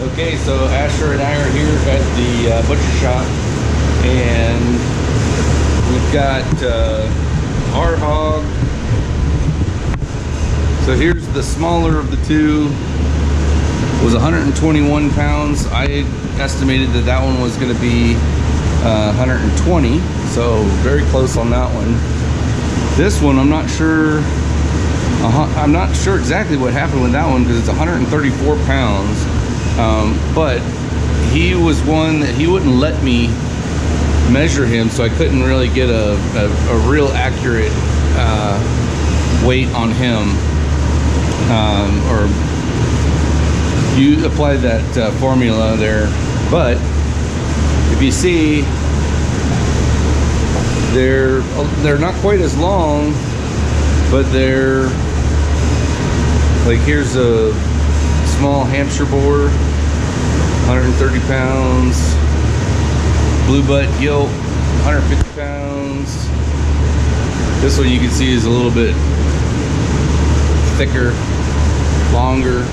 Okay, so Asher and I are here at the butcher shop, and we've got our hog. So here's the smaller of the two. Was 121 pounds. I estimated that that one was going to be 120, so very close on that one. This one, I'm not sure. I'm not sure exactly what happened with that one because it's 134 pounds. But he was one that he wouldn't let me measure him, so I couldn't really get a real accurate weight on him. Or you apply that formula there, but if you see, they're not quite as long, but they're like, here's a small Hampshire boar, 130 pounds, blue butt gilt, 150 pounds. This one you can see is a little bit thicker, longer.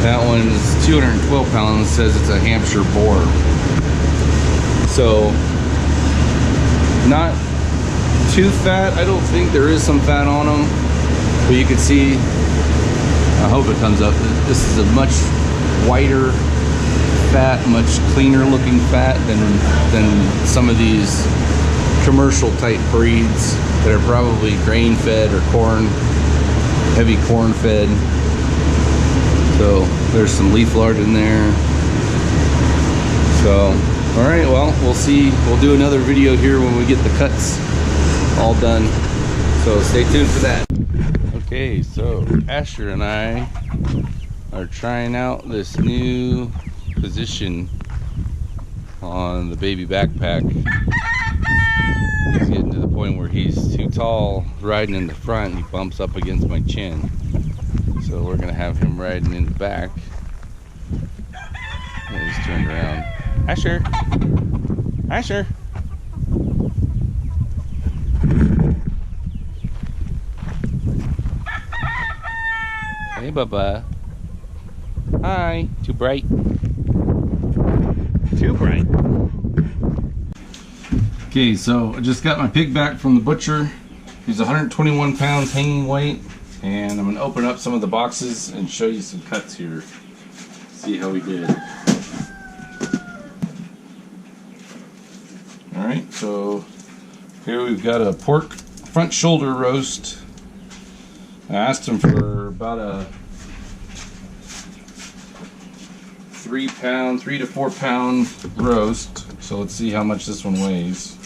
That one is 212 pounds, says it's a Hampshire boar. So, not too fat. I don't think there is some fat on them, but you can see, I hope it comes up, this is a much whiter fat, much cleaner looking fat than some of these commercial type breeds that are probably grain fed or heavy corn fed. So there's some leaf lard in there. So, all right, well, we'll see. We'll do another video here when we get the cuts all done. So stay tuned for that. Okay, so Asher and I are trying out this new position on the baby backpack. He's getting to the point where he's too tall riding in the front. He bumps up against my chin. So we're gonna have him riding in the back. And he's turned around. Asher! Asher! Hey, Bubba. Hi. Too bright. Too bright. Okay, so I just got my pig back from the butcher. He's 121 pounds hanging weight. And I'm going to open up some of the boxes and show you some cuts here. See how we did. Alright, so here we've got a pork front shoulder roast. I asked him for about a 3 to 4 pound roast. So let's see how much this one weighs.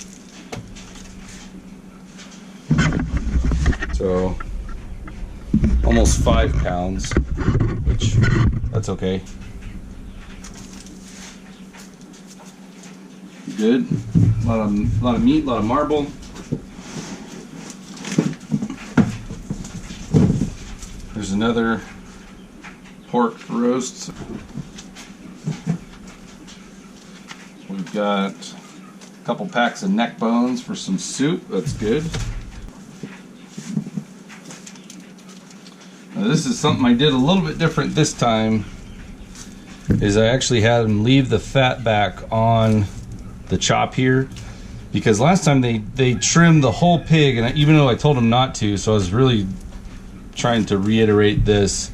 So almost 5 pounds, which that's okay. Good. A lot of meat, a lot of marble. There's another pork roast. We've got a couple packs of neck bones for some soup. That's good. Now this is something I did a little bit different this time. Is I actually had them leave the fat back on the chop here, because last time they trimmed the whole pig, and even though I told them not to, so I was really trying to reiterate this,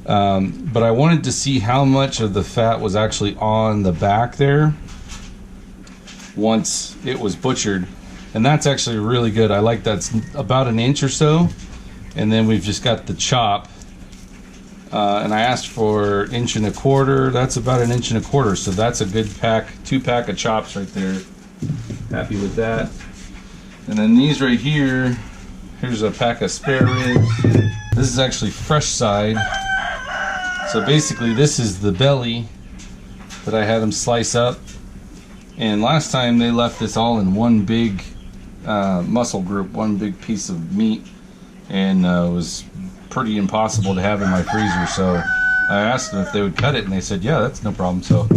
but I wanted to see how much of the fat was actually on the back there once it was butchered, and that's actually really good. I like that's about an inch or so, and then we've just got the chop, and I asked for 1.25 inches. That's about 1.25 inches, so that's a good pack, 2-pack of chops right there. Happy with that. And then these right here, here's a pack of spare ribs. This is actually fresh side. So basically this is the belly that I had them slice up. And last time they left this all in one big muscle group, one big piece of meat, and it was pretty impossible to have in my freezer. So I asked them if they would cut it, and they said, yeah, that's no problem. So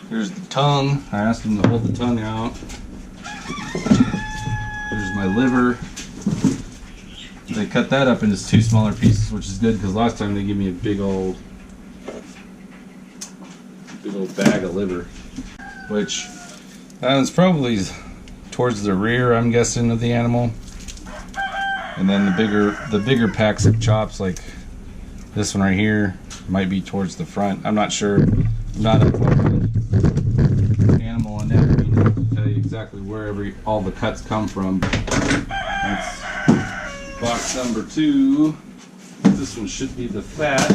here's the tongue. I asked them to hold the tongue out. Here's my liver. They cut that up into 2 smaller pieces, which is good because last time they gave me a big old Big old bag of liver, which is probably towards the rear, I'm guessing, of the animal. And then the bigger packs of chops, like this one right here, might be towards the front. I'm not sure. I'm not up on the animal anatomy to tell you exactly where all the cuts come from. That's box number 2. This one should be the fat.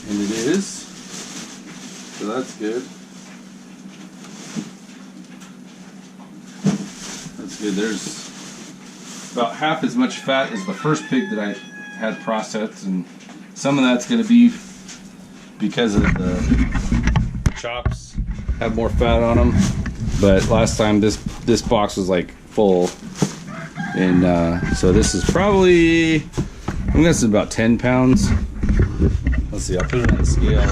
And it is. So that's good. That's good. There's about half as much fat as the first pig that I had processed, and some of that's going to be because of the chops have more fat on them. But last time this box was like full, and so this is probably, I'm guessing about 10 pounds. Let's see, I'll put it on the scale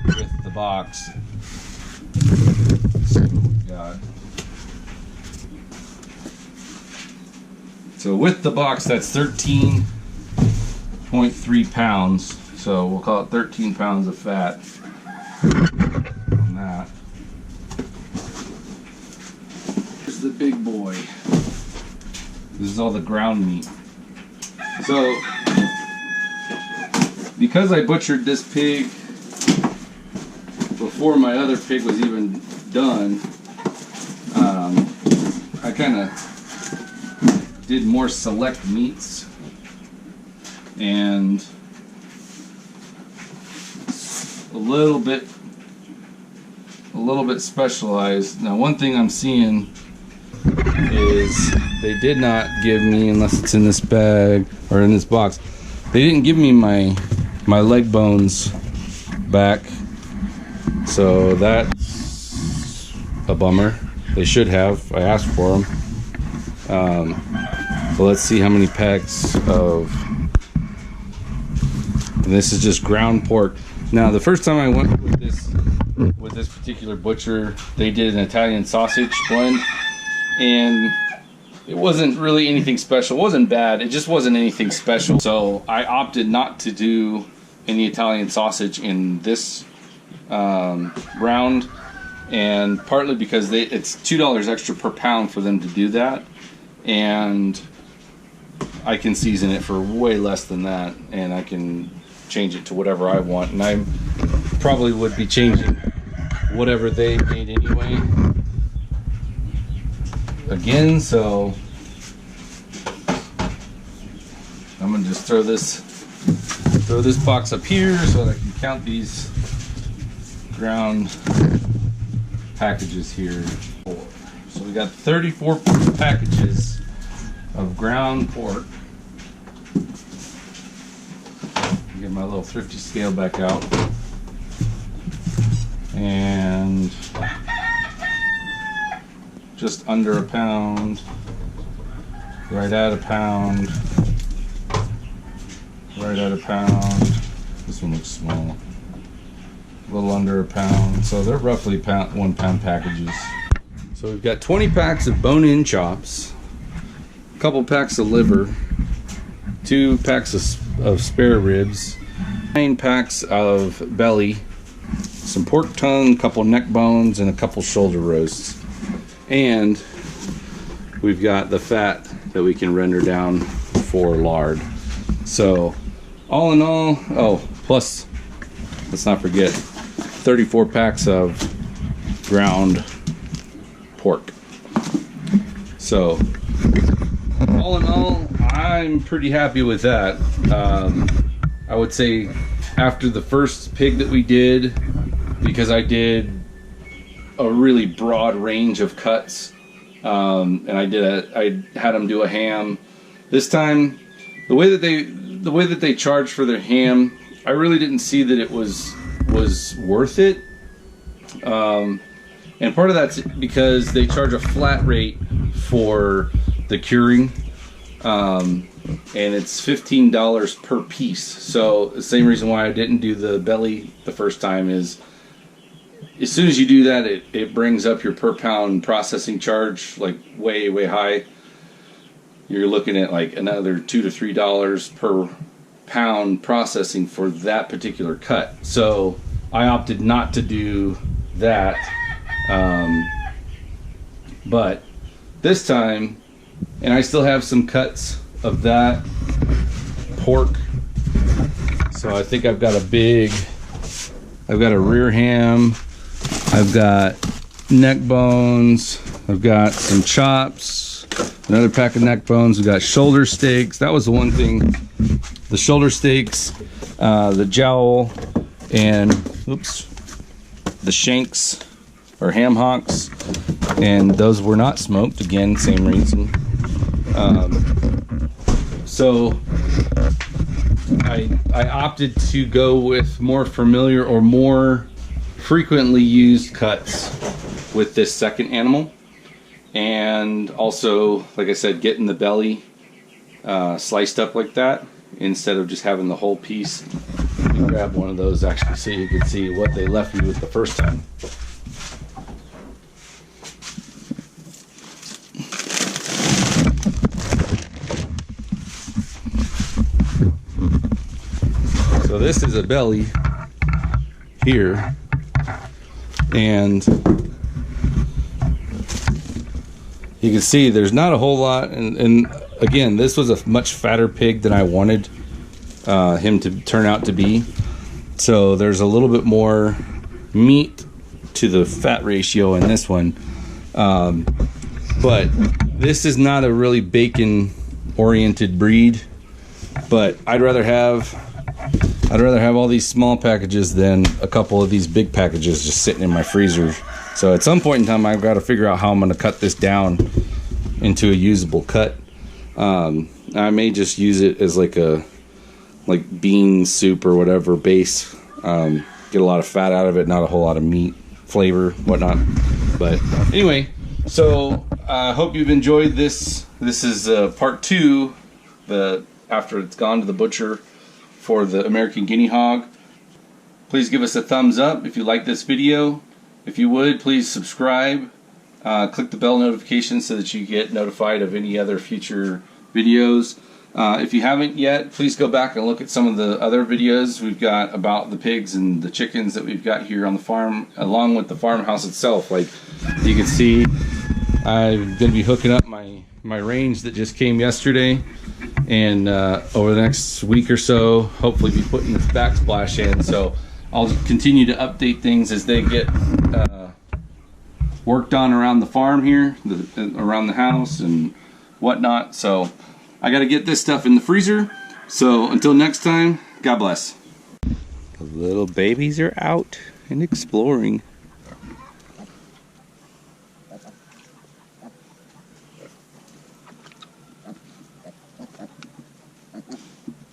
with the box. Let's see what we got. So with the box, that's 13.3 pounds. So we'll call it 13 pounds of fat on that. Here's the big boy. This is all the ground meat. So because I butchered this pig before my other pig was even done, I kind of did more select meats and a little bit specialized. Now, one thing I'm seeing is they did not give me, unless it's in this bag or in this box, they didn't give me my leg bones back, so that's a bummer. They should have. I asked for them. So let's see how many packs of, and this is just ground pork. Now, the first time I went with this particular butcher, they did an Italian sausage blend, and it wasn't really anything special. It wasn't bad, it just wasn't anything special. So I opted not to do any Italian sausage in this round, and partly because it's $2 extra per pound for them to do that, and I can season it for way less than that, and I can change it to whatever I want, and I probably would be changing whatever they made anyway again. So I'm gonna just throw this box up here so that I can count these ground packages here. So we got 34 packages of ground pork. Get my little thrifty scale back out, and just under a pound, right at a pound, right at a pound. This one looks small. A little under a pound. So they're roughly 1 pound packages. So we've got 20 packs of bone-in chops, a couple packs of liver, 2 packs of spare ribs, 9 packs of belly, some pork tongue, a couple neck bones, and a couple shoulder roasts. And we've got the fat that we can render down for lard. So all in all, oh, plus, let's not forget, 34 packs of ground pork. So all in all, I'm pretty happy with that. I would say after the first pig that we did, because I did a really broad range of cuts, and I had them do a ham. This time, the way that they charged for their ham, I really didn't see that it was worth it. And part of that's because they charge a flat rate for the curing, and it's $15 per piece. So the same reason why I didn't do the belly the first time is, as soon as you do that, it brings up your per pound processing charge like way high. you're looking at like another $2 to $3 per pound processing for that particular cut. So I opted not to do that. But this time, and I still have some cuts of that pork. So I think I've got a rear ham, I've got neck bones, I've got some chops, another pack of neck bones, we've got shoulder steaks. That was the one thing, the shoulder steaks, the jowl, and the shanks or ham hocks, and those were not smoked, again, same reason. So I opted to go with more familiar or more frequently used cuts with this second animal, and also, like I said, getting the belly sliced up like that instead of just having the whole piece. Let me grab one of those actually so you can see what they left me with the first time. So this is a belly here, and you can see there's not a whole lot, and again, this was a much fatter pig than I wanted him to turn out to be. So there's a little bit more meat to the fat ratio in this one, but this is not a really bacon oriented breed. But I'd rather have all these small packages than a couple of these big packages just sitting in my freezer. So at some point in time, I've got to figure out how I'm going to cut this down into a usable cut. I may just use it as like bean soup or whatever base. Get a lot of fat out of it, not a whole lot of meat, flavor, whatnot. But anyway, so I hope you've enjoyed this. This is part 2, after it's gone to the butcher, for the American Guinea Hog. Please give us a thumbs up if you like this video. If you would, please subscribe. Click the bell notification so that you get notified of any other future videos. If you haven't yet, please go back and look at some of the other videos we've got about the pigs and the chickens that we've got here on the farm, along with the farmhouse itself. Like you can see, I'm going to be hooking up my range that just came yesterday, and over the next week or so, hopefully be putting this backsplash in. So I'll continue to update things as they get worked on around the farm here, around the house and whatnot. So I got to get this stuff in the freezer. So until next time, God bless. The little babies are out and exploring.